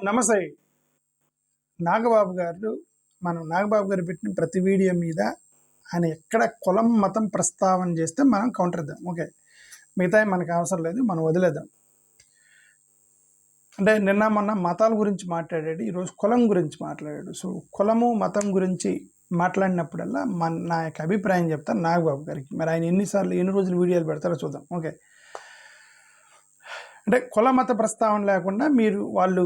నమస్తే. నాగబాబు గారు నాగబాబు గారు పెట్టిన ప్రతి వీడియో మీద ఆయన ఎక్కడ కులం మతం ప్రస్తావన చేస్తే మనం కౌంటర్ ఇద్దాం. ఓకే, మిగతా మనకు అవసరం లేదు, మనం వదిలేద్దాం. అంటే నిన్న మొన్న మతాల గురించి మాట్లాడాడు, ఈరోజు కులం గురించి మాట్లాడాడు. సో కులము మతం గురించి మాట్లాడినప్పుడల్లా నా యొక్క అభిప్రాయం చెప్తాను నాగబాబు గారికి. మరి ఆయన ఎన్ని రోజులు వీడియోలు పెడతారో చూద్దాం. ఓకే, అంటే కుల మత ప్రస్తావన లేకుండా వాళ్ళు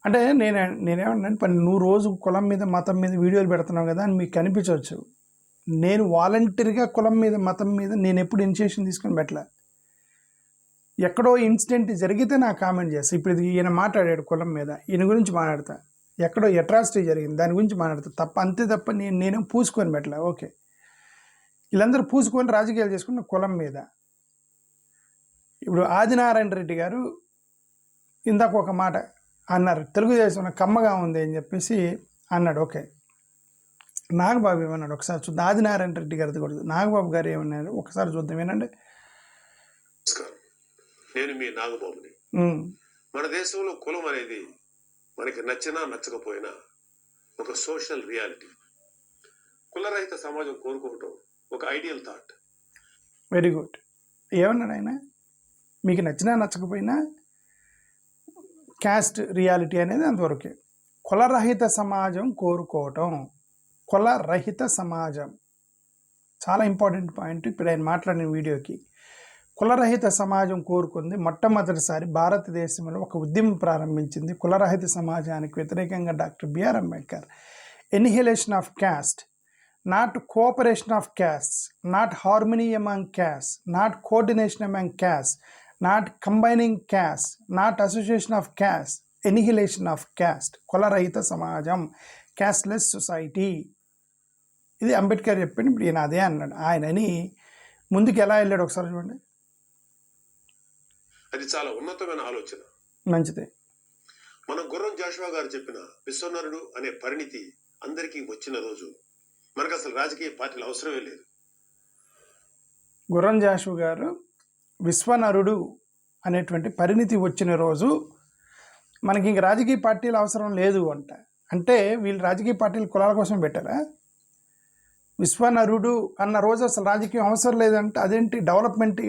అంటే నేనేమన్నా నువ్వు రోజు కులం మీద మతం మీద వీడియోలు పెడుతున్నావు కదా అని మీకు కనిపించవచ్చు. నేను వాలంటరీగా కులం మీద మతం మీద నేను ఎప్పుడు ఇనిషియేషన్ తీసుకొని పెట్టలే. ఎక్కడో ఇన్సిడెంట్ జరిగితే నాకు కామెంట్ చేస్తా. ఇప్పుడు ఈయన మాట్లాడాడు కులం మీద, ఈయన గురించి మాట్లాడతా. ఎక్కడో అట్రాసిటీ జరిగింది, దాని గురించి మాట్లాడతా. అంతే తప్ప నేనేం పూసుకొని పెట్టలే. ఓకే, వీళ్ళందరూ పూసుకొని రాజకీయాలు చేసుకున్న కులం మీద. ఇప్పుడు ఆదినారాయణ రెడ్డి గారు ఇందాక ఒక మాట అన్నారు, తెలుగుదేశం కమ్మగా ఉంది అని చెప్పేసి అన్నాడు. ఓకే, నాగబాబు ఏమన్నాడు ఒకసారి చూద్దాం. ఆదినారాయణ రెడ్డి గారిది కూడా నాగబాబు గారు ఏమన్నారు ఒకసారి చూద్దాం. ఏనండి, నేను మీ నాగబాబుని. మన దేశంలో కులం అనేది మనకి నచ్చినా నచ్చకపోయినా ఒక సోషల్ రియాలిటీ. కులరహిత సమాజం కోరుకోవటం ఒక ఐడియల్ థాట్. Very good. ఏమన్నాడు ఆయన? మీకు నచ్చినా నచ్చకపోయినా క్యాస్ట్ రియాలిటీ అనేది అంతవరకే. కులరహిత సమాజం కోరుకోవటం, కులరహిత సమాజం చాలా ఇంపార్టెంట్ పాయింట్. ఇప్పుడు ఆయన మాట్లాడిన వీడియోకి కులరహిత సమాజం కోరుకుంది. మొట్టమొదటిసారి భారతదేశంలో ఒక ఉద్యమం ప్రారంభించింది కులరహిత సమాజానికి వ్యతిరేకంగా doctor B R Ambedkar. Annihilation of caste, not cooperation of caste, not harmony among caste, not coordination among caste, not combining caste, not association of caste, annihilation of caste. కులరహిత సమాజం, క్యాస్ట్లెస్ సొసైటీ. ఇది అంబేద్కర్ చెప్పింది. ఇప్పుడు ఈయన అదే అన్నాడు. ఆయనని ముందుకు ఎలా వెళ్ళాడు ఒకసారి చూడండి. అది చాలా ఉన్నతమైన ఆలోచన. మంచిదే. మన గుర్రం జాషువా గారు చెప్పిన విశ్వనరుడు అనే పరిణితి అందరికీ వచ్చిన రోజు మనకు అసలు రాజకీయ పార్టీలు అవసరమే లేదు. గుర్రం జాషువా గారు విశ్వనరుడు అనేటువంటి పరిణితి వచ్చిన రోజు మనకి ఇంక రాజకీయ పార్టీలు అవసరం లేదు అంటే వీళ్ళు రాజకీయ పార్టీలు కులాల కోసం పెట్టారా? విశ్వనరుడు అన్న రోజు అసలు రాజకీయం అవసరం లేదంటే అదేంటి? డెవలప్మెంట్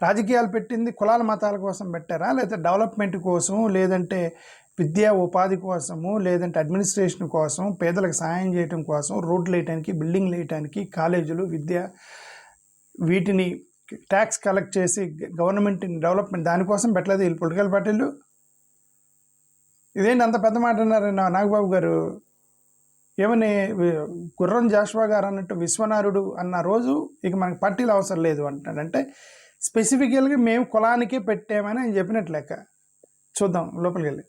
రాజకీయాలు పెట్టింది కులాల మతాల కోసం పెట్టారా? లేదా డెవలప్మెంట్ కోసం, లేదంటే విద్యా ఉపాధి కోసము, లేదంటే అడ్మినిస్ట్రేషన్ కోసం, పేదలకు సహాయం చేయడం కోసం, రోడ్లు వేయటానికి, బిల్డింగ్లు వేయటానికి, కాలేజీలు, విద్య, వీటిని ట్యాక్స్ కలెక్ట్ చేసి గవర్నమెంట్ డెవలప్మెంట్ దానికోసం పెట్టలేదు వీళ్ళు పొలిటికల్ పార్టీలు. ఇదేంటి అంత పెద్ద మాట అన్నారు నాగబాబు గారు? ఏమని గుర్రం జాషువా గారు అన్నట్టు విశ్వనారుడు అన్న రోజు ఇక మనకి పార్టీలు అవసరం లేదు అంటాడంటే స్పెసిఫికల్గా మేము కులానికే పెట్టామని ఆయన చెప్పినట్లు లెక్క. చూద్దాం లోపలికి వెళ్ళి.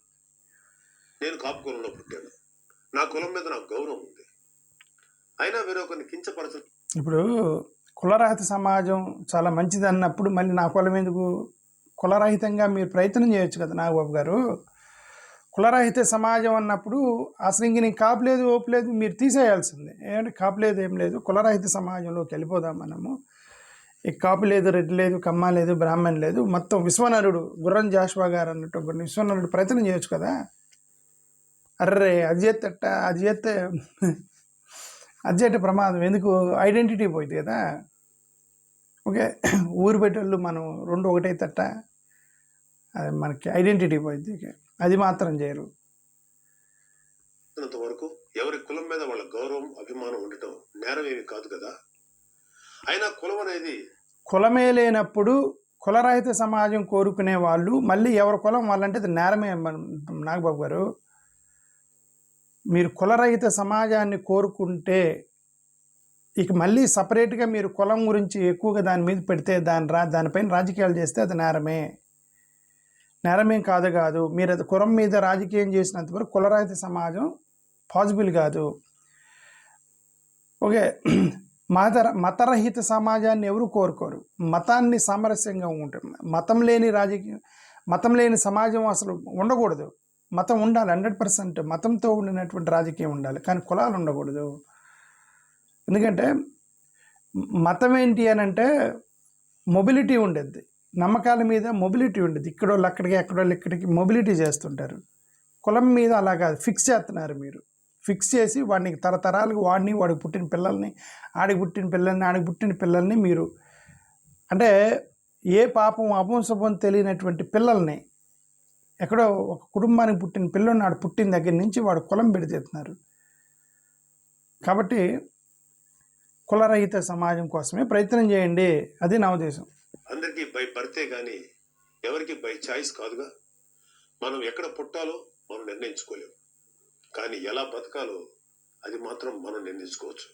నేను కాపు కులంలో పుట్టాను, నా కులం మీద నాకు గౌరవం ఉంది, అయినా వేరొకరిని కించపరచు. ఇప్పుడు కులరహిత సమాజం చాలా మంచిది అన్నప్పుడు మళ్ళీ నా కులం ఎందుకు? కులరహితంగా మీరు ప్రయత్నం చేయొచ్చు కదా నాగబాబు గారు. కులరహిత సమాజం అన్నప్పుడు అసలు ఇంక నీకు కాపు లేదు, ఓపు లేదు, మీరు తీసేయాల్సిందే. ఏమంటే కాపు లేదు, ఏం లేదు, కులరహిత సమాజంలోకి వెళ్ళిపోదాం మనము. ఇక కాపు లేదు, రెడ్డి లేదు, కమ్మ లేదు, బ్రాహ్మణ్ లేదు, మొత్తం విశ్వనరుడు గుర్రం జాషువా గారు అన్నట్టు విశ్వనరుడు ప్రయత్నం చేయొచ్చు కదా. అర్రే అది చేస్తే ప్రమాదం. ఎందుకు? ఐడెంటిటీ పోయింది కదా. ఓకే, ఊరు పెట్టేళ్ళు మనం రెండు ఒకటే తట్ట, అది మనకి ఐడెంటిటీ పోయింది. అది మాత్రం చేయరు. వరకు ఎవరి కులం మీద వాళ్ళ గౌరవం, అభిమానం ఉండటం నేరం ఏమి కాదు కదా. అయినా కులం అనేది కులమే లేనప్పుడు కులరహిత సమాజం కోరుకునే వాళ్ళు మళ్ళీ ఎవరి కులం వాళ్ళంటే అది నేరమే. నాగబాబు గారు, మీరు కులరహిత సమాజాన్ని కోరుకుంటే ఇక మళ్ళీ సపరేట్గా మీరు కులం గురించి ఎక్కువగా దాని మీద పెడితే దానిపైన రాజకీయాలు చేస్తే అది నేరమేం కాదు. మీరు అది కులం మీద రాజకీయం చేసినంత వరకు కులరహిత సమాజం పాసిబుల్ కాదు. ఓకే, మతరహిత సమాజాన్ని ఎవరు కోరుకోరు. మతాన్ని సామరస్యంగా ఉంటుంది. మతం లేని సమాజం అసలు ఉండకూడదు. మతం ఉండాలి 100%. మతంతో ఉండినటువంటి రాజకీయం ఉండాలి, కానీ కులాలు ఉండకూడదు. ఎందుకంటే మతం ఏంటి అని అంటే మొబిలిటీ ఉండేది. నమ్మకాల మీద మొబిలిటీ ఉండదు. ఇక్కడోళ్ళు అక్కడికి, ఎక్కడోళ్ళు ఇక్కడికి మొబిలిటీ చేస్తుంటారు. కులం మీద అలా కాదు, ఫిక్స్ చేస్తున్నారు మీరు. ఫిక్స్ చేసి వాడిని తరతరాలకు వాడికి పుట్టిన పిల్లల్ని, ఆడికి పుట్టిన పిల్లల్ని మీరు అంటే ఏ పాపం అపంశుభం తెలియనటువంటి పిల్లల్ని, ఎక్కడో ఒక కుటుంబానికి పుట్టిన పిల్లల్ని ఆడు పుట్టిన దగ్గర నుంచి వాడు కులం పెడితేస్తున్నారు. కాబట్టి కులరహిత సమాజం కోసమే ప్రయత్నం చేయండి, అది నా ఉద్దేశం. అందరికీ బై బర్తే కానీ ఎవరికి బై చాయిస్ కాదుగా. మనం ఎక్కడ పుట్టాలో మనం నిర్ణయించుకోలేము, కానీ ఎలా బతకాలో అది మాత్రం మనం నిర్ణయించుకోవచ్చు.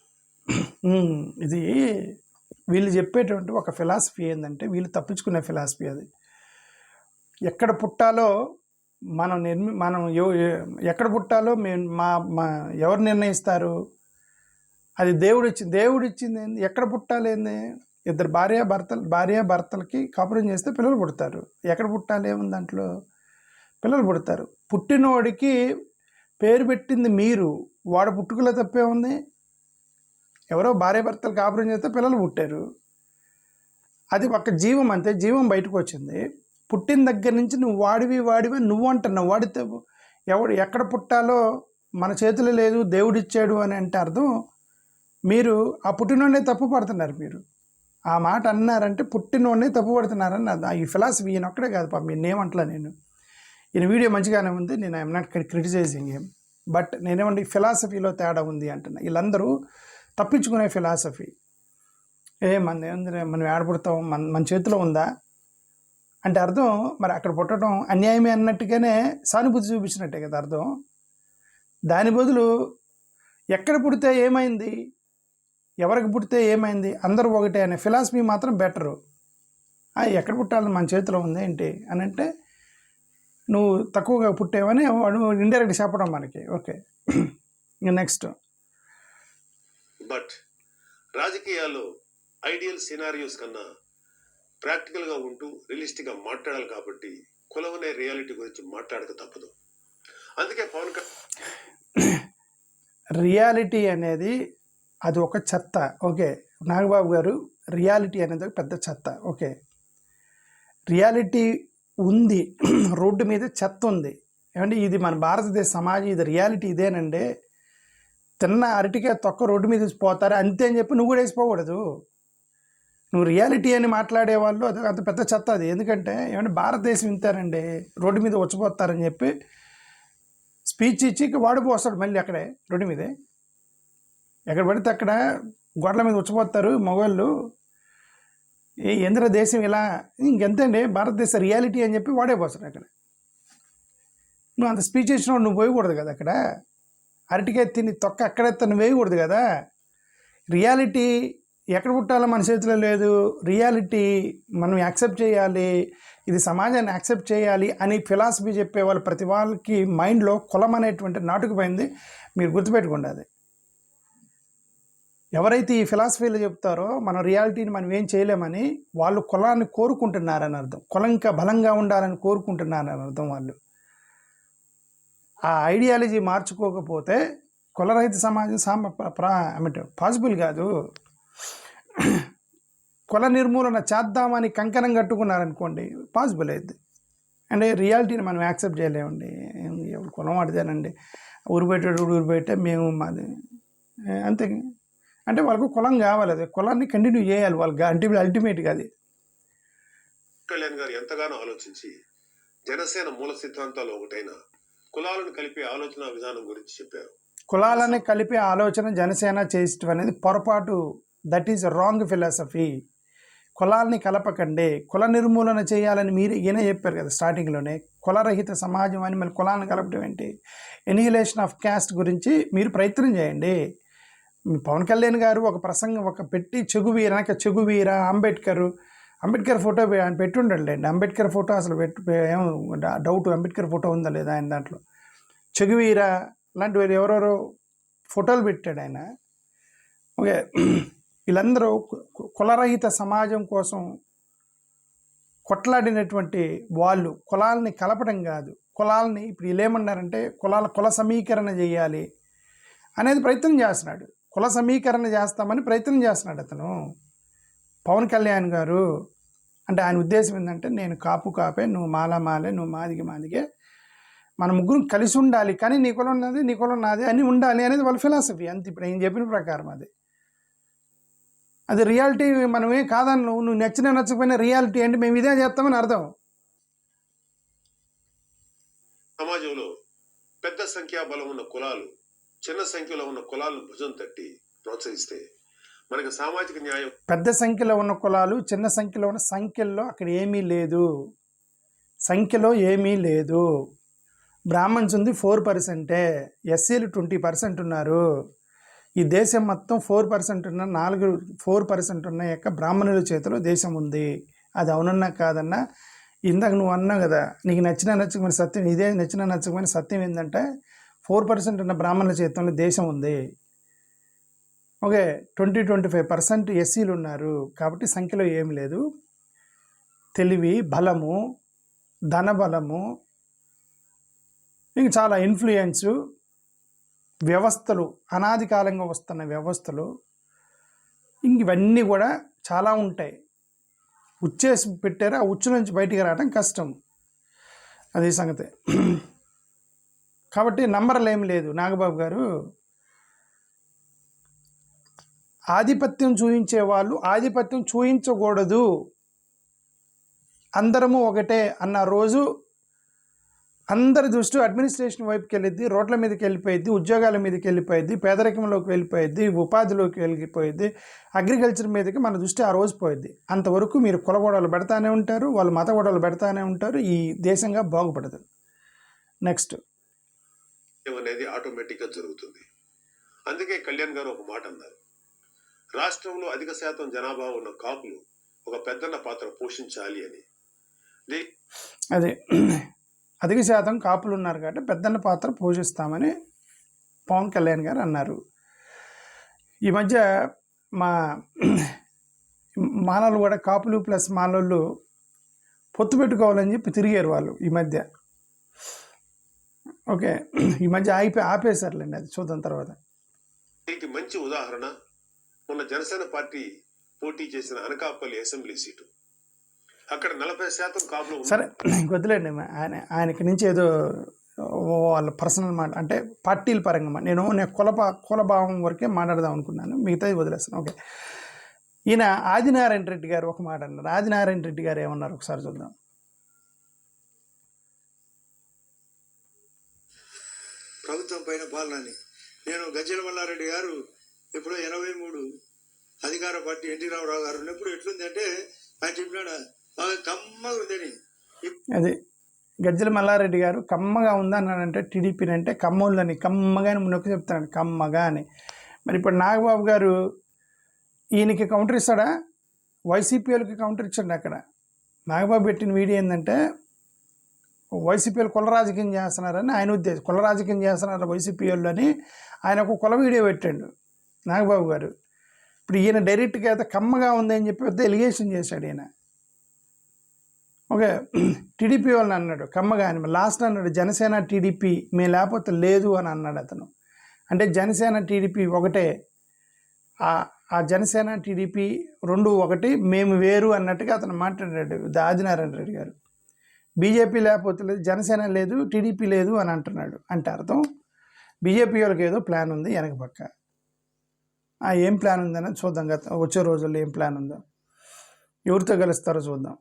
ఇది వీళ్ళు చెప్పేటువంటి ఒక ఫిలాసఫీ ఏంటంటే, వీళ్ళు తప్పించుకునే ఫిలాసఫీ అది. ఎక్కడ పుట్టాలో మనం ఎక్కడ పుట్టాలో మా ఎవరు నిర్ణయిస్తారు? అది దేవుడు ఇచ్చింది ఏంది? ఎక్కడ పుట్టాలి ఏంది? ఇద్దరు భార్యాభర్తలకి కాపురం చేస్తే పిల్లలు పుడతారు. ఎక్కడ పుట్టాలి ఏముంది దాంట్లో? పిల్లలు పుడతారు. పుట్టినోడికి పేరు పెట్టింది మీరు, వాడు పుట్టుకలో తప్పే ఉంది. ఎవరో భార్యాభర్తలు కాపురం చేస్తే పిల్లలు పుట్టారు. అది ఒక జీవం, అంతే. జీవం బయటకు వచ్చింది. పుట్టిన దగ్గర నుంచి నువ్వు వాడివి నువ్వు అంటున్నావు. వాడితే ఎక్కడ పుట్టాలో మన చేతిలో లేదు, దేవుడిచ్చాడు అని అంటే అర్థం మీరు ఆ పుట్టినోడే తప్పు పడుతున్నారు. మీరు ఆ మాట అన్నారంటే పుట్టినోడే తప్పు పడుతున్నారని ఈ ఫిలాసఫీ ఈయన ఒక్కడే కాదు పాపం, నేనేమంటలా. ఈయన వీడియో మంచిగానే ఉంది, నేను I'm not criticising him, but నేనేమంటే ఫిలాసఫీలో తేడా ఉంది అంటున్నా. వీళ్ళందరూ తప్పించుకునే ఫిలాసఫీ. మనం ఏడపుడతాం, మన చేతిలో ఉందా అంటే అర్థం మరి అక్కడ పుట్టడం అన్యాయమే అన్నట్టుగానే సానుభూతి చూపించినట్టే కదా అర్థం. దాని బదులు ఎక్కడ పుడితే ఏమైంది, ఎవరికి పుడితే ఏమైంది, అందరూ ఒకటే అనే ఫిలాసఫీ మాత్రం బెటరు. ఎక్కడ పుట్టాలని మన చేతిలో ఉంది ఏంటి అని అంటే నువ్వు తక్కువగా పుట్టేవని వాడు ఇండైరెక్ట్ చెప్పడం మనకి. Okay, next. బట్ రాజకీయాల్లో ఐడియల్ సినారియోస్ కన్నా ప్రాక్టికల్గా ఉంటూ రియలిస్టిక్గా మాట్లాడాలి కాబట్టి కులం అనే రియాలిటీ గురించి మాట్లాడక తప్పదు. అందుకే పవన్ రియాలిటీ అనేది అది ఒక చెత్త. ఓకే నాగబాబు గారు, రియాలిటీ అనేది పెద్ద చెత్త. ఓకే, రియాలిటీ ఉంది, రోడ్డు మీద చెత్త ఉంది. ఏమంటే ఇది మన భారతదేశ సమాజం, ఇది రియాలిటీ ఇదేనండి. తిన్న అరటికాయ తొక్క రోడ్డు మీద పోతారు అంతే అని చెప్పి నువ్వు కూడా వేసిపోకూడదు. నువ్వు రియాలిటీ అని మాట్లాడే వాళ్ళు అది అంత పెద్ద చెత్త అది. ఎందుకంటే ఏమంటే భారతదేశం ఇంతేనండి, రోడ్డు మీద వచ్చిపోతారని చెప్పి స్పీచ్ ఇచ్చి వాడిపోస్తాడు మళ్ళీ అక్కడే రోడ్డు మీదే. ఎక్కడ పడితే అక్కడ గొడవల మీద వచ్చిపోతారు మగవాళ్ళు. ఏంద్ర దేశం ఇలా, ఇంకెంతండి భారతదేశ రియాలిటీ అని చెప్పి వాడే పోస్తాడు అక్కడ. నువ్వు అంత స్పీచ్ ఇచ్చినావు, నువ్వు పోయకూడదు కదా అక్కడ. అరటికాయ తిని తొక్క అక్కడెత్త నువ్వు వేయకూడదు కదా. రియాలిటీ ఎక్కడ పుట్టాలో మన చేతిలో లేదు. రియాలిటీ మనం యాక్సెప్ట్ చేయాలి, ఇది సమాజాన్ని యాక్సెప్ట్ చేయాలి అని ఫిలాసఫీ చెప్పేవాళ్ళు ప్రతి వాళ్ళకి మైండ్లో కులం అనేటువంటి నాటుకుపోయింది. మీరు గుర్తుపెట్టుకోండి. అది ఎవరైతే ఈ ఫిలాసఫీలో చెప్తారో మన రియాలిటీని మనం ఏం చేయలేమని, వాళ్ళు కులాన్ని కోరుకుంటున్నారని అర్థం. కులం ఇంకా బలంగా ఉండాలని కోరుకుంటున్నారని అర్థం. వాళ్ళు ఆ ఐడియాలజీ మార్చుకోకపోతే కులరహిత సమాజం అంటే పాసిబుల్ కాదు. కుల నిర్మూలన చేద్దామని కంకణం కట్టుకున్నారనుకోండి, పాసిబుల్ అయింది. అంటే రియాలిటీని మనం యాక్సెప్ట్ చేయలేమండి. ఎవరు కులం అడితేనండి, ఊరు పెట్టే మేము మాది అంతే. అంటే వాళ్ళకు కులం కావాలి, అది కులాన్ని కంటిన్యూ చేయాలి వాళ్ళకి అల్టిమేట్గా. అది కళ్యాణ్ గారు ఎంతగానో ఆలోచించి జనసేన మూల సిద్ధాంతాలు ఒకటైన కులాలను కలిపే ఆలోచన విధానం గురించి చెప్పారు. కులాలని కలిపే ఆలోచన జనసేన చేయటం అనేది పొరపాటు. That is wrong philosophy. కులాలని కలపకండి, కుల నిర్మూలన చేయాలని ఈయన చెప్పారు కదా స్టార్టింగ్లోనే. కులరహిత సమాజం అని మళ్ళీ కులాలను కలపడం ఏంటి? ఎనిహిలేషన్ ఆఫ్ క్యాస్ట్ గురించి మీరు ప్రయత్నం చేయండి. పవన్ కళ్యాణ్ గారు ఒక ప్రసంగం పెట్టి చెగువీర అంబేద్కర్ ఫోటో ఆయన పెట్టి ఉండలేండి. అంబేద్కర్ ఫోటో అసలు ఏం డౌట్, అంబేద్కర్ ఫోటో ఉందా లేదా ఆయన దాంట్లో. చెగువీర లాంటి ఎవరెవరో ఫోటోలు పెట్టాడు ఆయన. ఓకే, వీళ్ళందరూ కులరహిత సమాజం కోసం కొట్లాడినటువంటి వాళ్ళు. కులాలని కలపడం కాదు, కులాలని ఇప్పుడు వీళ్ళు ఏమన్నారంటే కుల సమీకరణ చేయాలి అనేది ప్రయత్నం చేస్తున్నాడు. కుల సమీకరణ చేస్తామని ప్రయత్నం చేస్తున్నాడు అతను, పవన్ కళ్యాణ్ గారు. అంటే ఆయన ఉద్దేశం ఏంటంటే నేను కాపు కాపే, నువ్వు మాలే, నువ్వు మాదిగే, మన ముగ్గురం కలిసి ఉండాలి, కానీ నీ కులం నాది, నీ కులం నాది అని ఉండాలి అనేది వాళ్ళ ఫిలాసఫీ. అంతే, ఇప్పుడు నేను చెప్పిన ప్రకారం అది రియాలిటీ. మనమే కాదని నువ్వు నచ్చకపోయినా రియాలిటీ అంటే మేము ఇదే చేస్తామని అర్థం. సమాజంలో పెద్ద సంఖ్యాబలం ఉన్న కులాలు చిన్న సంఖ్యలో ఉన్న కులాలను భుజం తట్టి ప్రోత్సహిస్తే మనకి సామాజిక న్యాయం. పెద్ద సంఖ్యలో ఉన్న కులాలు చిన్న సంఖ్యలో ఉన్న సంఖ్యల్లో అక్కడ ఏమీ లేదు, సంఖ్యలో ఏమీ లేదు. బ్రాహ్మణ్స్ ఉంది 4%, ఎస్సీలు 20% ఉన్నారు. ఈ దేశం మొత్తం 4% ఉన్న 4% ఉన్న యొక్క బ్రాహ్మణుల చేతిలో దేశం ఉంది. అది అవునన్నా కాదన్నా, ఇందాక నువ్వు అన్నావు కదా, నీకు నచ్చకపోయిన సత్యం ఇదే. నచ్చకపోయిన సత్యం ఏంటంటే 4% ఉన్న బ్రాహ్మణుల చేతిలో దేశం ఉంది. ఓకే, 20-25% ఎస్సీలు ఉన్నారు. కాబట్టి సంఖ్యలో ఏమి లేదు. తెలివి, బలము, ధనబలము, ఇంక చాలా ఇన్ఫ్లుయెన్సు, వ్యవస్థలు, అనాది కాలంగా వస్తున్న వ్యవస్థలు, ఇంక ఇవన్నీ కూడా చాలా ఉంటాయి. ఉచ్చేసి పెట్టారు, ఆ ఉచ్చు నుంచి బయటికి రావడం కష్టం. అది సంగతి. కాబట్టి నంబర్లు ఏమి లేదు. నాగబాబు గారు, ఆధిపత్యం చూపించే వాళ్ళు ఆధిపత్యం చూపించకూడదు, అందరము ఒకటే అన్న రోజు అందరి దృష్టి అడ్మినిస్ట్రేషన్ వైపుకి వెళ్ళిద్ది, రోడ్ల మీదకి వెళ్ళిపోయిద్ది, ఉద్యోగాల మీదకి వెళ్ళిపోయిద్ది, పేదరికంలోకి వెళ్ళిపోయిద్ది, ఉపాధిలోకి వెళ్ళిపోయిద్ది, అగ్రికల్చర్ మీదకి మన దృష్టి ఆ రోజు పోయిద్ది. అంతవరకు మీరు కుల గొడవలు పెడతానే ఉంటారు, వాళ్ళు మత గొడవలు పెడతానే ఉంటారు. ఈ దేశంగా బాగుపడదు. నెక్స్ట్ అనేది ఆటోమేటిక్గా జరుగుతుంది. అందుకే కళ్యాణ్ గారు ఒక మాట అన్నారు, రాష్ట్రంలో అధిక శాతం జనాభా ఉన్న కాపులు ఒక పెద్దన్న పాత్ర పోషించాలి అని. అదే, అధిక శాతం కాపులు ఉన్నారు కాబట్టి పెద్దన్న పాత్ర పోషిస్తామని పవన్ కళ్యాణ్ గారు అన్నారు. ఈ మధ్య మా మానవులు కూడా కాపులు ప్లస్ మానవులు పొత్తు పెట్టుకోవాలని చెప్పి తిరిగారు వాళ్ళు ఈ మధ్య. ఓకే, ఈ మధ్య ఆపేశారులేండి, అది చూద్దాం తర్వాత. దీనికి మంచి ఉదాహరణ మొన్న జనసేన పార్టీ పోటీ చేసిన అనకాపల్లి అసెంబ్లీ సీటు. అక్కడ 40% కాపులు. సరే, వదిలేండి. ఆయనకి నుంచి ఏదో వాళ్ళ పర్సనల్ మాట, అంటే పార్టీల పరంగా నేను కులభావం వరకే మాట్లాడదాం అనుకున్నాను, మిగతాది వదిలేస్తాను. ఓకే, ఈయన ఆదినారాయణ రెడ్డి గారు ఒక మాట అన్నారు. ఆదినారాయణ రెడ్డి గారు ఏమన్నారు ఒకసారి చూద్దాం. ప్రభుత్వం పైన పాలనని నేను గజ్జల మల్లారెడ్డి గారు ఎప్పుడో 83 అధికార పార్టీ ఎన్టీ రామారావు గారు ఉన్నప్పుడు ఎట్లుంది అంటే ఆయన చెప్పినాడు బాగా కమ్మగా ఉందని. అది గజ్జల మల్లారెడ్డి గారు కమ్మగా ఉందా అన్నాడంటే టీడీపీని అంటే కమ్మోళ్ళని కమ్మగా నొక్కి చెప్తాడు, కమ్మగా అని. మరి ఇప్పుడు నాగబాబు గారు ఈయనకి కౌంటర్ ఇస్తాడా? వైసీపీలకి కౌంటర్ ఇచ్చాడు. అక్కడ నాగబాబు పెట్టిన వీడియో ఏంటంటే వైసీపీలు కుల రాజకీయం చేస్తున్నారని ఆయన ఉద్దేశం. కుల రాజకీయం చేస్తున్నారు వైసీపీ వాళ్ళు అని ఆయన ఒక కుల వీడియో పెట్టాడు నాగబాబు గారు. ఇప్పుడు ఈయన డైరెక్ట్గా అయితే కమ్మగా ఉందని చెప్పి పెద్ద ఎలిగేషన్ చేశాడు ఈయన. ఓకే, టీడీపీ వాళ్ళని అన్నాడు కమ్మగా అని. లాస్ట్ అన్నాడు జనసేన టీడీపీ మేము లేకపోతే లేదు అని అన్నాడు అతను. అంటే జనసేన టీడీపీ ఒకటే, ఆ జనసేన టీడీపీ రెండు ఒకటి, మేము వేరు అన్నట్టుగా అతను మాట్లాడాడు ఆదినారాయణ రెడ్డి గారు. బీజేపీ లేకపోతే లేదు, జనసేన లేదు, టీడీపీ లేదు అని అంటున్నాడు. అంటే అర్థం బీజేపీ వాళ్ళకి ఏదో ప్లాన్ ఉంది వెనక పక్క. ఏం ప్లాన్ ఉందని చూద్దాం, వచ్చే రోజుల్లో ఏం ప్లాన్ ఉందో, ఎవరితో కలుస్తారో చూద్దాం.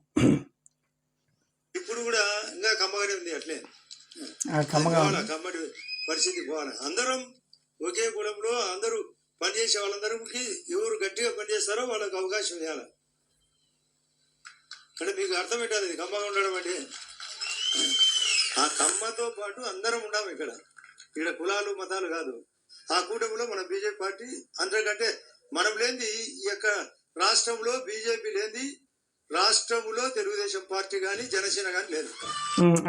ఇప్పుడు కూడా ఇంకా కమ్మగానే ఉంది, అట్లే కమ్మడి పరిస్థితి పోవాలి. అందరం ఒకే కులంలో అందరూ పనిచేసే వాళ్ళందరికీ ఎవరు గట్టిగా పనిచేస్తారో వాళ్ళకి అవకాశం ఇవ్వాలి. అంటే మీకు అర్థం పెట్టాలి ఇది కమ్మగా ఉండడం అంటే. ఆ కమ్మతో పాటు అందరం ఉన్నాము ఇక్కడ కులాలు మతాలు కాదు. ఆ కూటమిలో మన బీజేపీ పార్టీ అందరికంటే మనం లేనిది ఈ యొక్క రాష్ట్రంలో బీజేపీ లేనిది రాష్ట్రంలో తెలుగుదేశం పార్టీ కానీ జనసేన కానీ లేదు.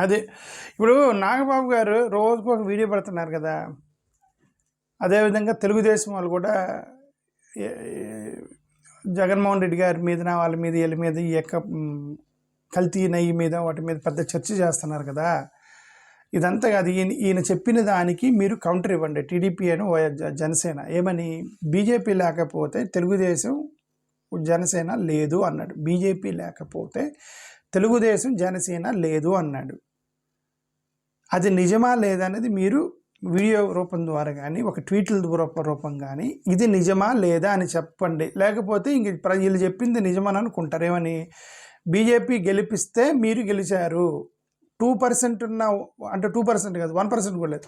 అదే ఇప్పుడు నాగబాబు గారు రోజుకు ఒక వీడియో పెడుతున్నారు కదా, అదేవిధంగా తెలుగుదేశం వాళ్ళు కూడా జగన్మోహన్ రెడ్డి గారి మీద వాళ్ళ మీద వీళ్ళ మీద ఈ యొక్క కల్తీ నెయ్యి మీద వాటి మీద పెద్ద చర్చ చేస్తున్నారు కదా. ఇదంతా కాదు, ఈయన చెప్పిన దానికి మీరు కౌంటర్ ఇవ్వండి. టీడీపీ అని జనసేన ఏమని, బీజేపీ లేకపోతే తెలుగుదేశం జనసేన లేదు అన్నాడు. బీజేపీ లేకపోతే తెలుగుదేశం జనసేన లేదు అన్నాడు. అది నిజమా లేదనేది మీరు వీడియో రూపం ద్వారా కానీ ఒక ట్వీట్ల రూపం కానీ ఇది నిజమా లేదా అని చెప్పండి. లేకపోతే ఇంక వీళ్ళు చెప్పింది నిజమని అనుకుంటారు. ఏమని, బీజేపీ గెలిపిస్తే మీరు గెలిచారు, 2% ఉన్న, అంటే 2% కాదు 1% కూడా లేదు,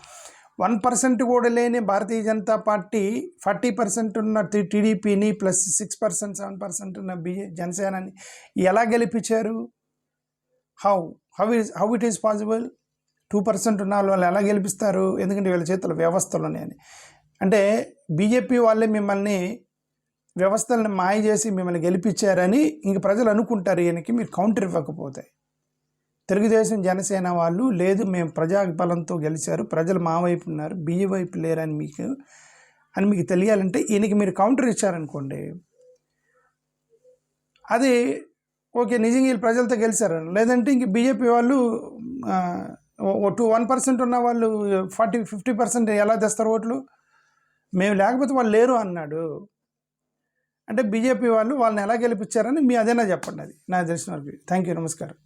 1% కూడా లేని భారతీయ జనతా పార్టీ 40% ఉన్న టీడీపీని ప్లస్ 6% 7% ఉన్న జనసేనని ఎలా గెలిపించారు? How it is possible? 2% ఉన్న వాళ్ళు ఎలా గెలిపిస్తారు? ఎందుకంటే వీళ్ళ చేతుల వ్యవస్థలు ఉన్నాయని. అంటే బీజేపీ వాళ్ళే మిమ్మల్ని వ్యవస్థలను మాయ చేసి మిమ్మల్ని గెలిపించారని ఇంక ప్రజలు అనుకుంటారు. ఈయనకి మీరు కౌంటర్ ఇవ్వకపోతే. తెలుగుదేశం జనసేన వాళ్ళు లేదు మేము ప్రజాబలంతో గెలిచారు, ప్రజలు మా వైపు ఉన్నారు, బీజే వైపు లేరని మీకు తెలియాలంటే ఈయనకి మీరు కౌంటర్ ఇచ్చారనుకోండి, అది ఓకే, నిజంగా వీళ్ళు ప్రజలతో గెలిచారు. లేదంటే ఇంక బీజేపీ వాళ్ళు 1% ఉన్న వాళ్ళు 40-50% ఎలా తెస్తారు ఓట్లు? మేము లేకపోతే వాళ్ళు లేరు అన్నాడు. అంటే బీజేపీ వాళ్ళు వాళ్ళని ఎలా గెలిపించారని మీ అదేనా చెప్పండి. అది నాకు తెలిసిన వరకు. థ్యాంక్ యూ, నమస్కారం.